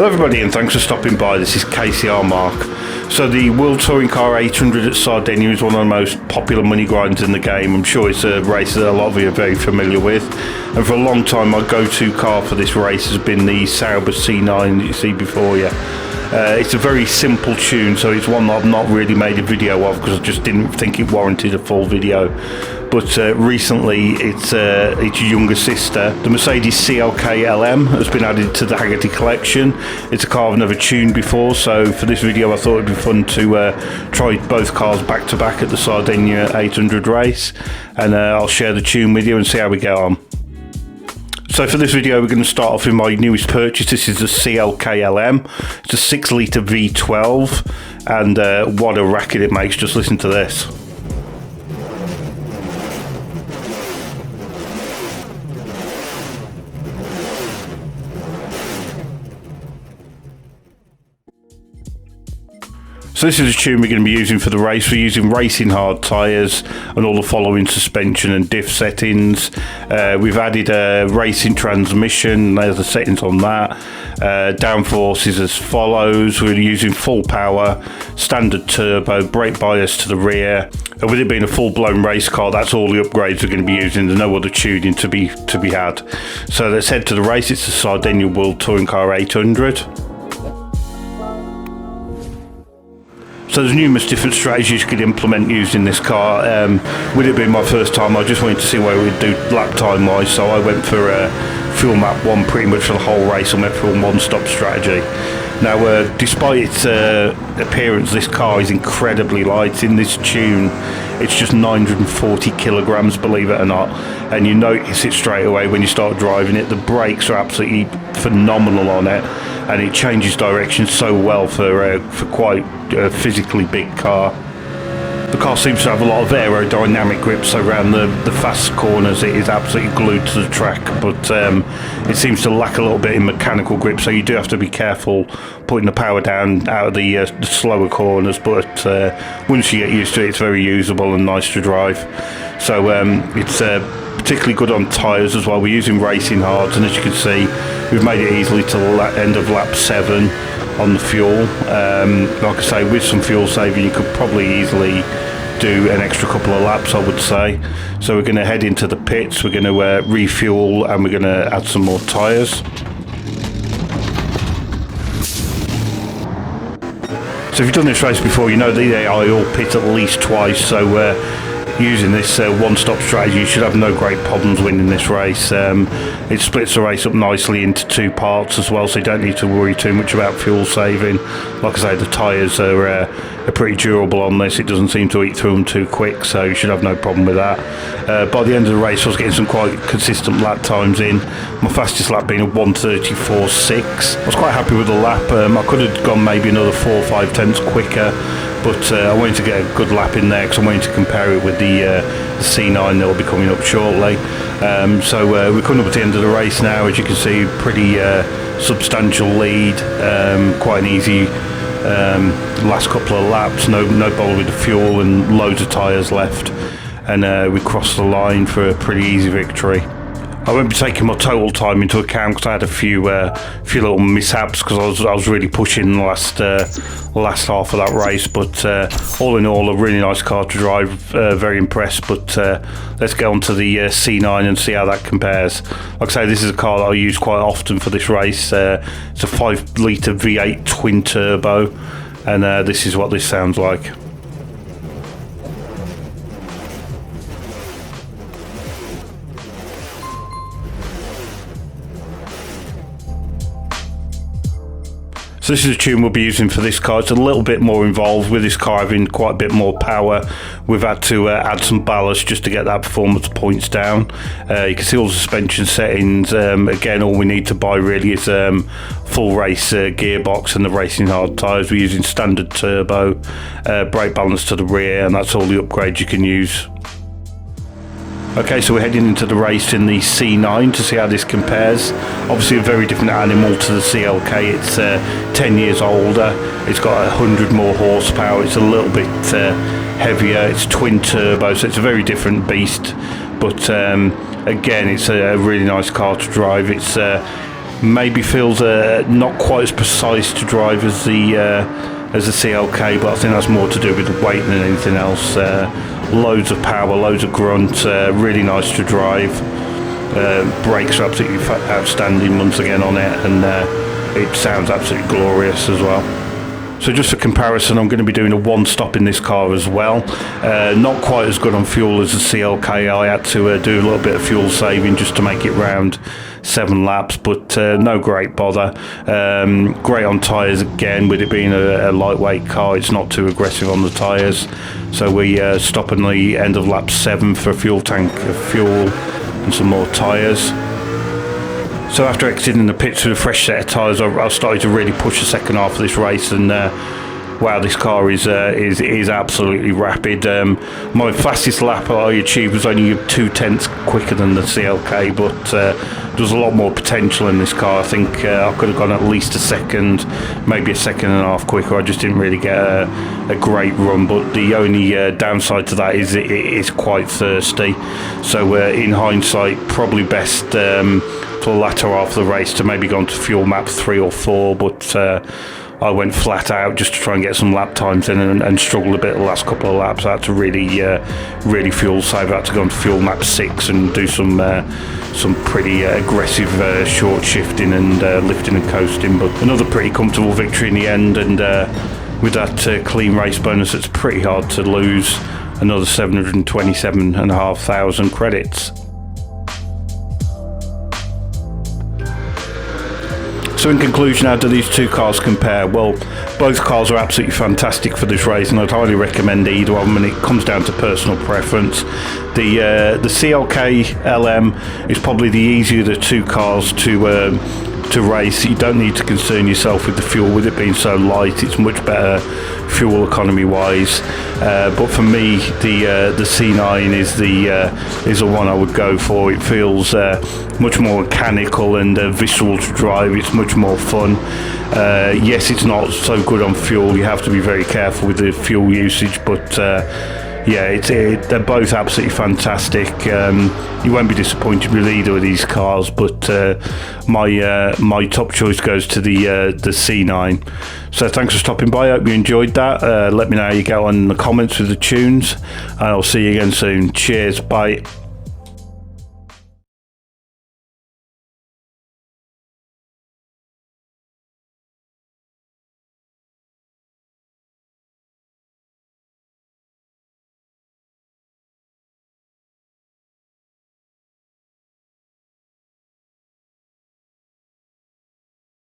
Hello everybody and thanks for stopping by. This is KCR-Mark. So the World Touring Car 800 at Sardegna is one of the most popular money grinders in the game. I'm sure it's a race that a lot of you are very familiar with. And for a long time my go-to car for this race has been the Sauber C9 that you see before you. It's a very simple tune, so it's one that I've not really made a video of because I just didn't think it warranted a full video. But recently its younger sister, the Mercedes CLK LM, has been added to the Haggerty collection. It's a car I've never tuned before, so for this video I thought it'd be fun to try both cars back to back at the Sardegna 800 race, and I'll share the tune with you and see how we get on. So for this video we're going to start off with my newest purchase. This is the CLK LM. It's a 6 litre V12 and what a racket it makes, just listen to this. So this is a tune we're going to be using for the race. We're using racing hard tyres and all the following suspension and diff settings. We've added a racing transmission, there's the settings on that. Downforce is as follows. We're using full power, standard turbo, brake bias to the rear. And with it being a full-blown race car, that's all the upgrades we're going to be using. There's no other tuning to be had. So let's head to the race. It's the Sardegna World Touring Car 800. So there's numerous different strategies you could implement using this car. With it being my first time, I just wanted to see what it would do lap time wise, so I went for fuel map 1 pretty much for the whole race. I went for a one-stop strategy. Now despite its appearance, this car is incredibly light. In this tune it's just 940 kilograms, believe it or not, and you notice it straight away when you start driving it. The brakes are absolutely phenomenal on it, and it changes direction so well for quite a physically big car. The car seems to have a lot of aerodynamic grip, so around the fast corners it is absolutely glued to the track, but it seems to lack a little bit in mechanical grip, so you do have to be careful putting the power down out of the slower corners, but once you get used to it, it's very usable and nice to drive. So it's particularly good on tyres as well. We're using racing hards, and as you can see we've made it easily to the end of lap 7 on the fuel. Like I say, with some fuel saving you could probably easily do an extra couple of laps, I would say. So we're going to head into the pits, we're going to refuel, and we're going to add some more tyres. So if you've done this race before, you know that they all pit at least twice, so using this one-stop strategy you should have no great problems winning this race. It splits the race up nicely into 2 parts as well, so you don't need to worry too much about fuel saving. Like I say, the tyres are pretty durable on this. It doesn't seem to eat through them too quick, so you should have no problem with that. By the end of the race I was getting some quite consistent lap times in, my fastest lap being a 1:34.6. I was quite happy with the lap. I could have gone maybe another 4 or 5 tenths quicker, but I wanted to get a good lap in there because I wanted to compare it with the C9 that will be coming up shortly. So we're coming up at the end of the race now. As you can see, pretty substantial lead, quite an easy last couple of laps, no bother with the fuel and loads of tyres left, and we crossed the line for a pretty easy victory. I won't be taking my total time into account because I had a few little mishaps because I was really pushing the last half of that race, but all in all a really nice car to drive, very impressed. But let's get on to the C9 and see how that compares. Like I say, this is a car that I use quite often for this race. It's a 5 litre V8 twin turbo, and this is what this sounds like. So this is a tune we'll be using for this car. It's a little bit more involved with this car having quite a bit more power. We've had to add some ballast just to get that performance points down. You can see all the suspension settings. Again, all we need to buy really is full race gearbox and the racing hard tyres. We're using standard turbo, brake balance to the rear, and that's all the upgrades you can use. Okay, so we're heading into the race in the C9 to see how this compares. Obviously a very different animal to the CLK. It's 10 years older, it's got 100 more horsepower, it's a little bit heavier, it's twin turbo, so it's a very different beast. But again, it's a really nice car to drive. It's maybe feels not quite as precise to drive as the CLK, but I think that's more to do with the weight than anything else. Loads of power, loads of grunt, really nice to drive. Brakes are absolutely outstanding once again on it, and it sounds absolutely glorious as well. So just for comparison, I'm going to be doing a one stop in this car as well. Not quite as good on fuel as the CLK. I had to do a little bit of fuel saving just to make it round 7 laps, but no great bother. Great on tyres again, with it being a lightweight car, it's not too aggressive on the tyres. So we stop on the end of lap 7 for a fuel tank of fuel and some more tyres. So after exiting the pits with a fresh set of tyres, I started to really push the second half of this race, and wow, this car is absolutely rapid. My fastest lap I achieved was only 0.2 quicker than the CLK, but there's a lot more potential in this car. I think I could have gone at least a second, maybe a second and a half quicker. I just didn't really get a great run, but the only downside to that is it is quite thirsty. So in hindsight, probably best for the latter half of the race to maybe go on to fuel map 3 or 4, but I went flat out just to try and get some lap times in, and struggled a bit the last couple of laps. I had to really fuel save. I had to go on to fuel map 6 and do some pretty aggressive short shifting and lifting and coasting, but another pretty comfortable victory in the end, and with that clean race bonus, it's pretty hard to lose another 727,500 credits. So in conclusion, how do these two cars compare? Well, both cars are absolutely fantastic for this race, and I'd highly recommend either of them, and it comes down to personal preference. The CLK LM is probably the easier of the two cars to race. You don't need to concern yourself with the fuel, with it being so light. It's much better fuel economy wise, but for me the C9 is the one I would go for. It feels much more mechanical and visceral to drive. It's much more fun. Yes, it's not so good on fuel. You have to be very careful with the fuel usage, but yeah, they're both absolutely fantastic. You won't be disappointed with either of these cars, but my top choice goes to the C9. So thanks for stopping by. I hope you enjoyed that. Let me know how you go on in the comments with the tunes, and I'll see you again soon. Cheers, bye.